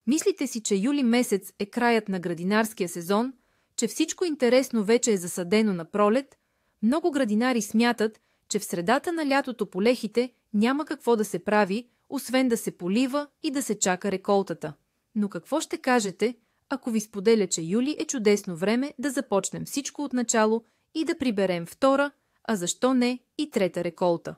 Мислите си, че юли месец е краят на градинарския сезон, че всичко интересно вече е засадено на пролет? Много градинари смятат, че в средата на лятото по лехите няма какво да се прави, освен да се полива и да се чака реколтата. Но какво ще кажете, ако ви споделя, че юли е чудесно време да започнем всичко от начало и да приберем втора, а защо не и трета реколта?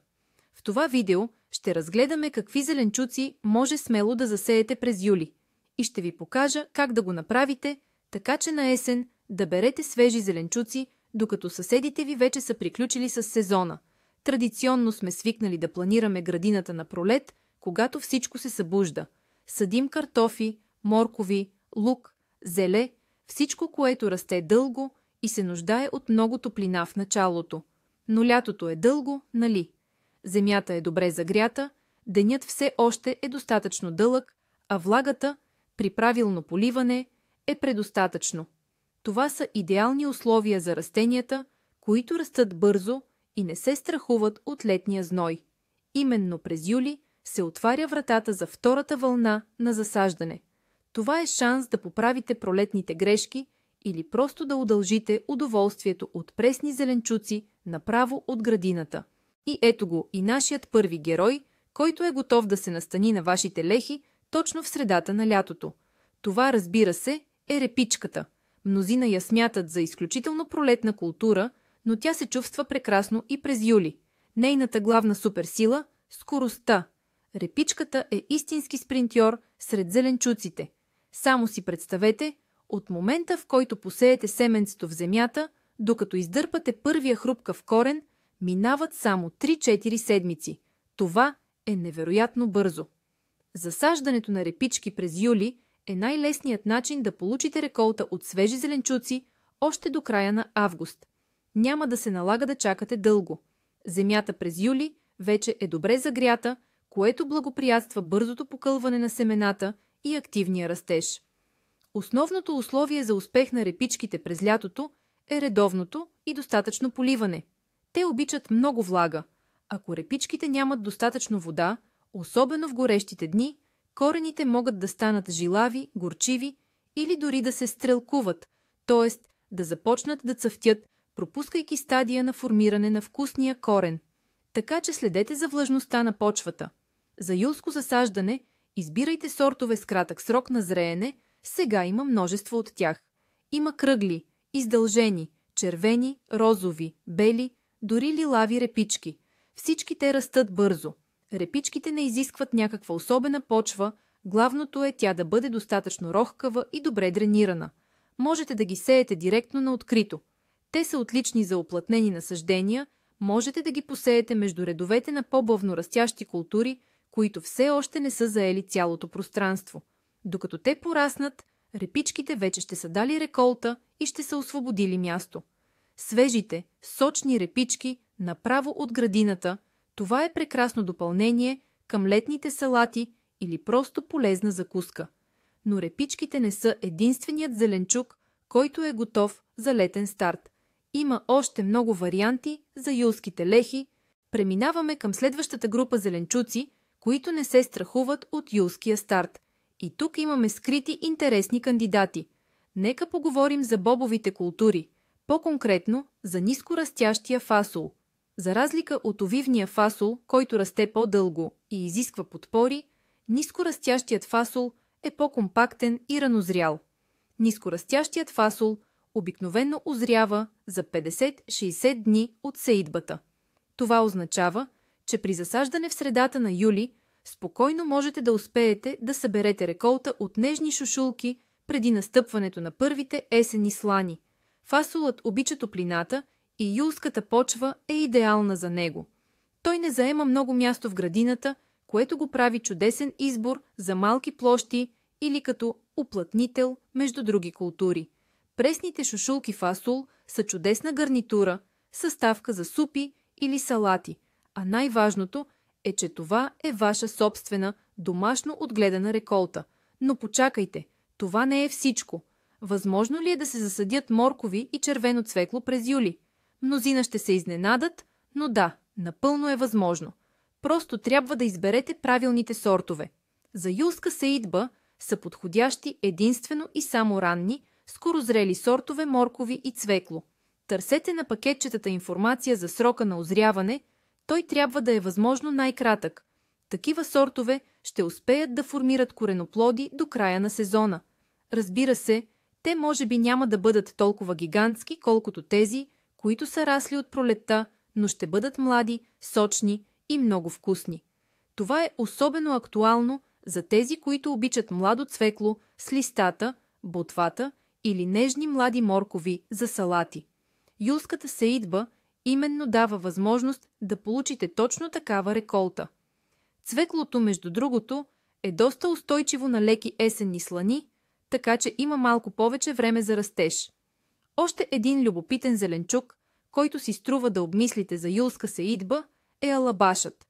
В това видео ще разгледаме какви зеленчуци може смело да засеете през юли и ще ви покажа как да го направите, така че на есен да берете свежи зеленчуци, докато съседите ви вече са приключили с сезона. Традиционно сме свикнали да планираме градината на пролет, когато всичко се събужда. Съдим картофи, моркови, лук, зеле, всичко, което расте дълго и се нуждае от много топлина в началото. Но лятото е дълго, нали? Земята е добре загрята, денят все още е достатъчно дълъг, а влагата, при правилно поливане, е предостатъчно. Това са идеални условия за растенията, които растат бързо и не се страхуват от летния зной. Именно през юли се отваря вратата за втората вълна на засаждане. Това е шанс да поправите пролетните грешки или просто да удължите удоволствието от пресни зеленчуци направо от градината. И ето го и нашият първи герой, който е готов да се настани на вашите лехи точно в средата на лятото. Това, разбира се, е репичката. Мнозина я смятат за изключително пролетна култура, но тя се чувства прекрасно и през юли. Нейната главна суперсила – скоростта. Репичката е истински спринтьор сред зеленчуците. Само си представете, от момента, в който посеете семенцето в земята, докато издърпате първия хрупкав корен, минават само 3-4 седмици. Това е невероятно бързо. Засаждането на репички през юли е най-лесният начин да получите реколта от свежи зеленчуци още до края на август. Няма да се налага да чакате дълго. Земята през юли вече е добре загрята, което благоприятства бързото покълване на семената и активния растеж. Основното условие за успех на репичките през лятото е редовното и достатъчно поливане. Те обичат много влага. Ако репичките нямат достатъчно вода, особено в горещите дни, корените могат да станат жилави, горчиви или дори да се стрелкуват, т.е. да започнат да цъфтят, пропускайки стадия на формиране на вкусния корен. Така че следете за влажността на почвата. За юлско засаждане избирайте сортове с кратък срок на зреене, сега има множество от тях. Има кръгли, издължени, червени, розови, бели, дори лилави репички. Всички те растат бързо. Репичките не изискват някаква особена почва, главното е тя да бъде достатъчно рохкава и добре дренирана. Можете да ги сеете директно на открито. Те са отлични за уплътнени насаждения, можете да ги посеете между редовете на по-бавно растящи култури, които все още не са заели цялото пространство. Докато те пораснат, репичките вече ще са дали реколта и ще са освободили място. Свежите, сочни репички направо от градината, това е прекрасно допълнение към летните салати или просто полезна закуска. Но репичките не са единственият зеленчук, който е готов за летен старт. Има още много варианти за юлските лехи. Преминаваме към следващата група зеленчуци, които не се страхуват от юлския старт. И тук имаме скрити интересни кандидати. Нека поговорим за бобовите култури, по-конкретно за нискорастящия фасол. За разлика от овивния фасол, който расте по-дълго и изисква подпори, нискорастящият фасол е по-компактен и ранозрял. Нискорастящият фасол обикновено озрява за 50-60 дни от сеитбата. Това означава, че при засаждане в средата на юли спокойно можете да успеете да съберете реколта от нежни шушулки преди настъпването на първите есенни слани. Фасолът обича топлината и юлската почва е идеална за него. Той не заема много място в градината, което го прави чудесен избор за малки площи или като уплътнител между други култури. Пресните шушулки фасол са чудесна гарнитура, съставка за супи или салати, а най-важното е, че това е ваша собствена, домашно отгледана реколта. Но почакайте, това не е всичко. Възможно ли е да се засадят моркови и червено цвекло през юли? Мнозина ще се изненадат, но да, напълно е възможно. Просто трябва да изберете правилните сортове. За юлска сеитба са подходящи единствено и само ранни, скорозрели сортове моркови и цвекло. Търсете на пакетчетата информация за срока на озряване, той трябва да е възможно най-кратък. Такива сортове ще успеят да формират кореноплоди до края на сезона. Разбира се, те може би няма да бъдат толкова гигантски, колкото тези, които са расли от пролетта, но ще бъдат млади, сочни и много вкусни. Това е особено актуално за тези, които обичат младо цвекло с листата, ботвата или нежни млади моркови за салати. Юлската сеитба именно дава възможност да получите точно такава реколта. Цвеклото, между другото, е доста устойчиво на леки есенни слани, така че има малко повече време за растеж. Още един любопитен зеленчук, който си струва да обмислите за юлска сеитба, е алабашът.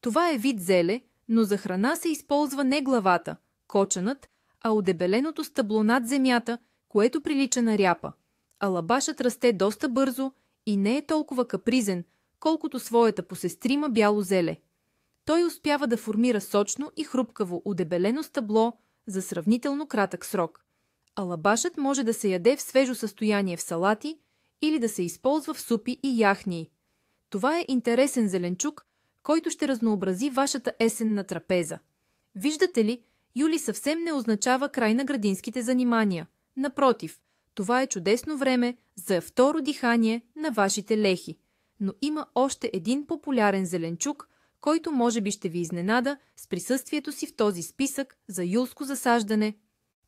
Това е вид зеле, но за храна се използва не главата, кочанът, а удебеленото стъбло над земята, което прилича на ряпа. Алабашът расте доста бързо и не е толкова капризен, колкото своята посестрима бяло зеле. Той успява да формира сочно и хрупкаво удебелено стъбло за сравнително кратък срок. Алабашът може да се яде в свежо състояние в салати или да се използва в супи и яхнии. Това е интересен зеленчук, който ще разнообрази вашата есенна трапеза. Виждате ли, юли съвсем не означава край на градинските занимания. Напротив, това е чудесно време за второ дихание на вашите лехи. Но има още един популярен зеленчук, който може би ще ви изненада с присъствието си в този списък за юлско засаждане.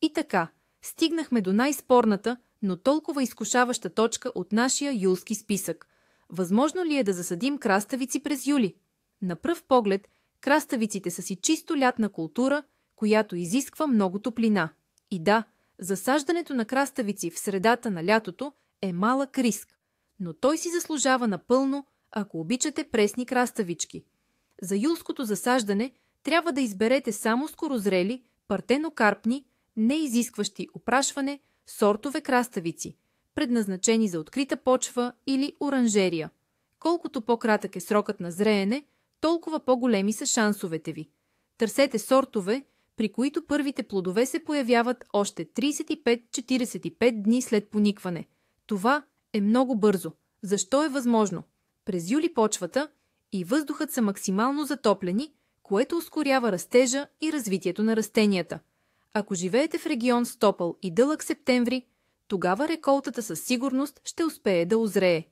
И така, стигнахме до най-спорната, но толкова изкушаваща точка от нашия юлски списък. Възможно ли е да засадим краставици през юли? На пръв поглед, краставиците са си чисто лятна култура, която изисква много топлина. И да, засаждането на краставици в средата на лятото е малък риск, но той си заслужава напълно, ако обичате пресни краставички. За юлското засаждане трябва да изберете само скорозрели, партенокарпни, неизискващи опрашване, сортове краставици, предназначени за открита почва или оранжерия. Колкото по-кратък е срокът на зреене, толкова по-големи са шансовете ви. Търсете сортове, при които първите плодове се появяват още 35-45 дни след поникване. Това е много бързо. Защо е възможно? През юли почвата и въздухът са максимално затоплени, което ускорява растежа и развитието на растенията. Ако живеете в регион с топъл и дълъг септември, тогава реколтата със сигурност ще успее да озрее.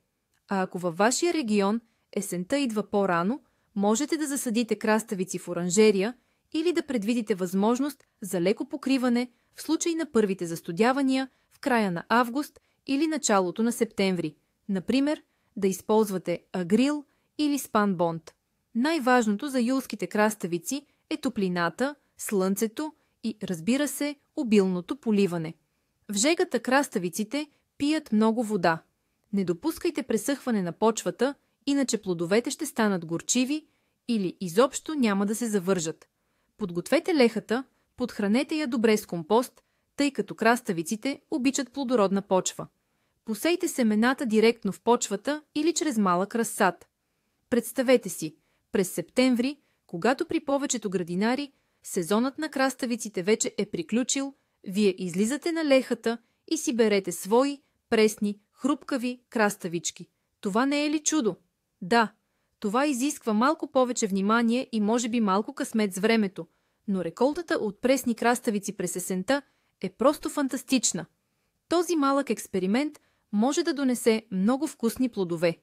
А ако във вашия регион есента идва по-рано, можете да засадите краставици в оранжерия или да предвидите възможност за леко покриване в случай на първите застудявания в края на август или началото на септември. Например, да използвате агрил или спанбонд. Най-важното за юлските краставици е топлината, слънцето и, разбира се, обилното поливане. В жегата краставиците пият много вода. Не допускайте пресъхване на почвата, иначе плодовете ще станат горчиви или изобщо няма да се завържат. Подгответе лехата, подхранете я добре с компост, тъй като краставиците обичат плодородна почва. Посейте семената директно в почвата или чрез малък разсад. Представете си, през септември, когато при повечето градинари сезонът на краставиците вече е приключил, вие излизате на лехата и си берете свои, пресни, хрупкави краставички. Това не е ли чудо? Да, това изисква малко повече внимание и може би малко късмет с времето, но реколтата от пресни краставици през есента е просто фантастична. Този малък експеримент може да донесе много вкусни плодове.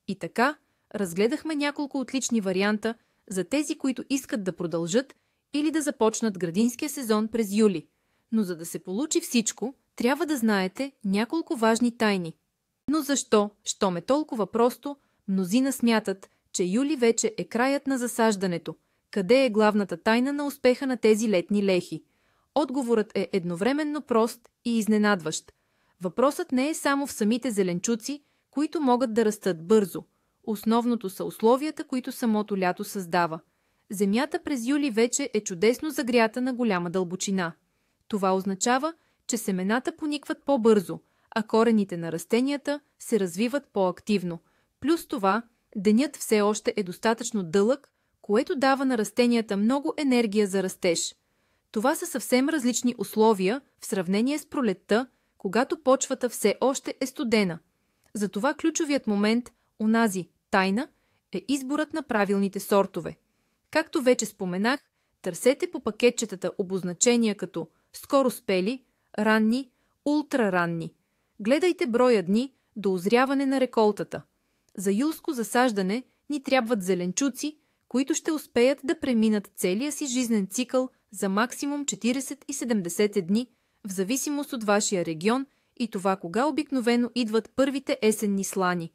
И така, разгледахме няколко отлични варианта за тези, които искат да продължат или да започнат градинския сезон през юли. Но за да се получи всичко, трябва да знаете няколко важни тайни. Но защо, щом е толкова просто, мнозина смятат, че юли вече е краят на засаждането? Къде е главната тайна на успеха на тези летни лехи? Отговорът е едновременно прост и изненадващ. Въпросът не е само в самите зеленчуци, които могат да растат бързо. Основното са условията, които самото лято създава. Земята през юли вече е чудесно загрята на голяма дълбочина. Това означава, че семената поникват по-бързо, а корените на растенията се развиват по-активно. Плюс това, денят все още е достатъчно дълъг, което дава на растенията много енергия за растеж. Това са съвсем различни условия в сравнение с пролетта, когато почвата все още е студена. Затова ключовият момент, онази тайна, е изборът на правилните сортове. Както вече споменах, търсете по пакетчетата обозначения като скоро спели, ранни, ултраранни. Гледайте броя дни до озряване на реколтата. За юлско засаждане ни трябват зеленчуци, които ще успеят да преминат целия си жизнен цикъл за максимум 40 и 70 дни, в зависимост от вашия регион и това кога обикновено идват първите есенни слани.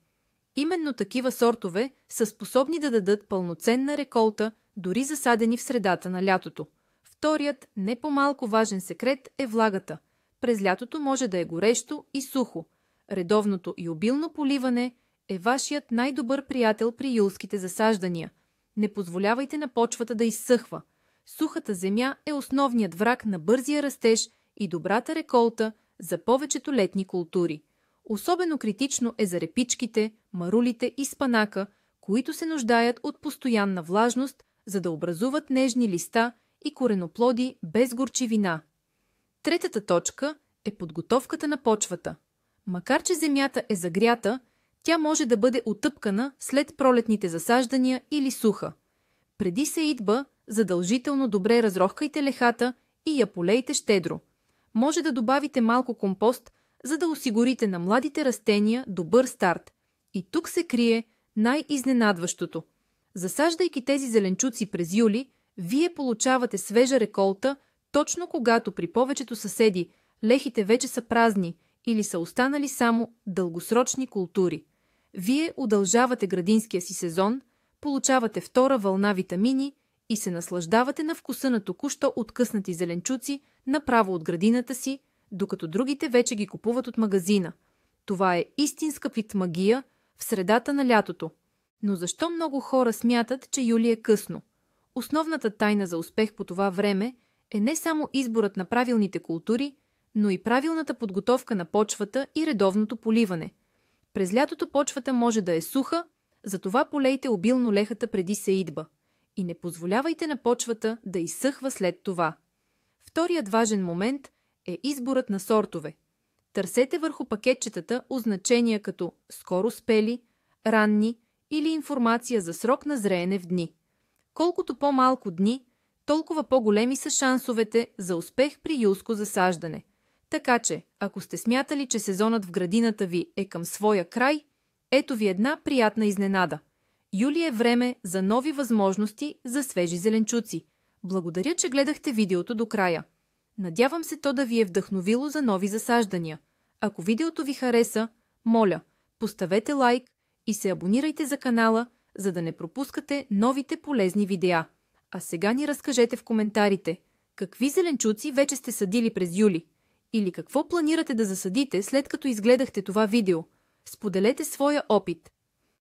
Именно такива сортове са способни да дадат пълноценна реколта, дори засадени в средата на лятото. Вторият, не по-малко важен секрет е влагата. През лятото може да е горещо и сухо. Редовното и обилно поливане е вашият най-добър приятел при юлските засаждания. Не позволявайте на почвата да изсъхва. Сухата земя е основният враг на бързия растеж и добрата реколта за повечето летни култури. Особено критично е за репичките, марулите и спанака, които се нуждаят от постоянна влажност, за да образуват нежни листа и кореноплоди без горчивина. Третата точка е подготовката на почвата. Макар че земята е загрята, тя може да бъде утъпкана след пролетните засаждания или суха. Преди сеитба, задължително добре разрохкайте лехата и я полейте щедро. Може да добавите малко компост, за да осигурите на младите растения добър старт. И тук се крие най-изненадващото. Засаждайки тези зеленчуци през юли, вие получавате свежа реколта, точно когато при повечето съседи лехите вече са празни или са останали само дългосрочни култури. Вие удължавате градинския си сезон, получавате втора вълна витамини и се наслаждавате на вкуса на току-що откъснати зеленчуци направо от градината си, докато другите вече ги купуват от магазина. Това е истинска вид магия в средата на лятото. Но защо много хора смятат, че юли е късно? Основната тайна за успех по това време е не само изборът на правилните култури, но и правилната подготовка на почвата и редовното поливане. През лятото почвата може да е суха, затова полейте обилно лехата преди сеитба и не позволявайте на почвата да изсъхва след това. Вторият важен момент е изборът на сортове. Търсете върху пакетчетата означения като скоро спели, ранни или информация за срок на зреене в дни. Колкото по-малко дни, толкова по-големи са шансовете за успех при юлско засаждане. Така че, ако сте смятали, че сезонът в градината ви е към своя край, ето ви една приятна изненада. Юли е време за нови възможности за свежи зеленчуци. Благодаря, че гледахте видеото до края. Надявам се то да ви е вдъхновило за нови засаждания. Ако видеото ви хареса, моля, поставете лайк и се абонирайте за канала, за да не пропускате новите полезни видеа. А сега ни разкажете в коментарите, какви зеленчуци вече сте садили през юли или какво планирате да засадите след като изгледахте това видео. Споделете своя опит.